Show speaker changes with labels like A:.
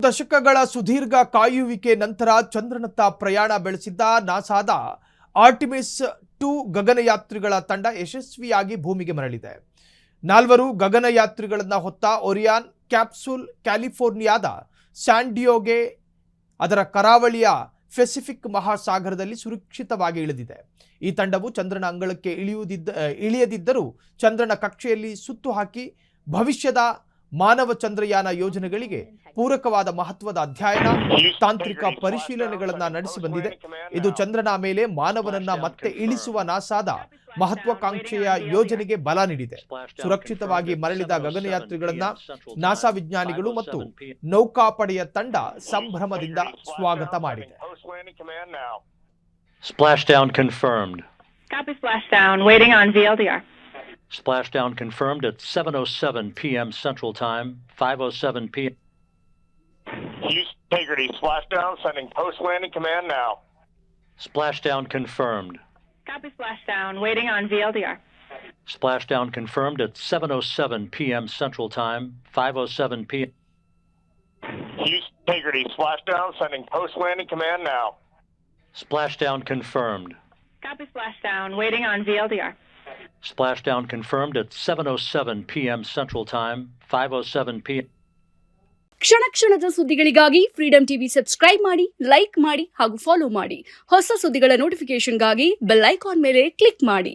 A: ದಶಕಗಳ ಸುದೀರ್ಘ ಕಾಯುವಿಕೆ ನಂತರ ಚಂದ್ರನತ್ತ ಪ್ರಯಾಣ ಬೆಳೆಸಿದ್ದ ನಾಸಾದ ಆರ್ಟಿಮಿಸ್ 2 ಗಗನಯಾತ್ರಿಗಳ ತಂಡ ಯಶಸ್ವಿಯಾಗಿ ಭೂಮಿಗೆ ಮರಳಿದೆ. 4 ಗಗನಯಾತ್ರಿಗಳನ್ನು ಹೊತ್ತ ಒರಿಯಾನ್ ಕ್ಯಾಪ್ಸೂಲ್ ಕ್ಯಾಲಿಫೋರ್ನಿಯಾದ ಸ್ಯಾನ್ ಡಿಯೇಗೊ ಅದರ ಕರಾವಳಿಯ ಪೆಸಿಫಿಕ್ ಮಹಾಸಾಗರದಲ್ಲಿ ಸುರಕ್ಷಿತವಾಗಿ ಇಳಿದಿದೆ. ಈ ತಂಡವು ಚಂದ್ರನ ಅಂಗಳಕ್ಕೆ ಇಳಿಯದಿದ್ದರೂ ಚಂದ್ರನ ಕಕ್ಷೆಯಲ್ಲಿ ಸುತ್ತು ಹಾಕಿ ಭವಿಷ್ಯದ ಮಾನವ ಚಂದ್ರಯಾನ ಯೋಜನೆಗಳಿಗೆ ಪೂರಕವಾದ ಮಹತ್ವದ ಅಧ್ಯಯನ ತಾಂತ್ರಿಕ ಪರಿಶೀಲನೆಗಳನ್ನು ನಡೆಸಿ ಬಂದಿದೆ. ಇದು ಚಂದ್ರನ ಮೇಲೆ ಮಾನವನನ್ನ ಮತ್ತೆ ಇಳಿಸುವ ನಾಸಾದ ಮಹತ್ವಾಕಾಂಕ್ಷೆಯ ಯೋಜನೆಗೆ ಬಲ ನೀಡಿದೆ. ಸುರಕ್ಷಿತವಾಗಿ ಮರಳಿದ ಗಗನಯಾತ್ರಿಗಳನ್ನ ನಾಸಾ ವಿಜ್ಞಾನಿಗಳು ಮತ್ತು ನೌಕಾಪಡೆಯ ತಂಡ ಸಂಭ್ರಮದಿಂದ ಸ್ವಾಗತ ಮಾಡಿದೆ.
B: Splashdown confirmed.
C: Copy splashdown. Waiting on VLDR.
B: Splashdown confirmed at 7:07 p.m. Central Time, 5:07 p.m.
D: Houston Integrity, splashdown, sending post-landing command now.
B: Splashdown confirmed.
C: Copy splashdown. Waiting on VLDR.
B: Splashdown confirmed at 7:07 p.m. Central Time, 5:07 p.m.
D: Houston Integrity, splashdown, sending post-landing command now.
B: Splashdown confirmed.
C: Copy splashdown. Waiting on VLDR.
B: Splashdown confirmed at 7:07 p.m. Central Time, 5:07 p.m.
E: ಕ್ಷಣ ಕ್ಷಣದ ಸುದ್ದಿಗಳಿಗಾಗಿ freedom TV subscribe ಮಾಡಿ, like ಮಾಡಿ ಹಾಗೂ follow ಮಾಡಿ. ಹೊಸ ಸುದ್ದಿಗಳ ನೋಟಿಫಿಕೇಶನ್ಗಾಗಿ bell icon ಮೇಲೆ ಕ್ಲಿಕ್ ಮಾಡಿ.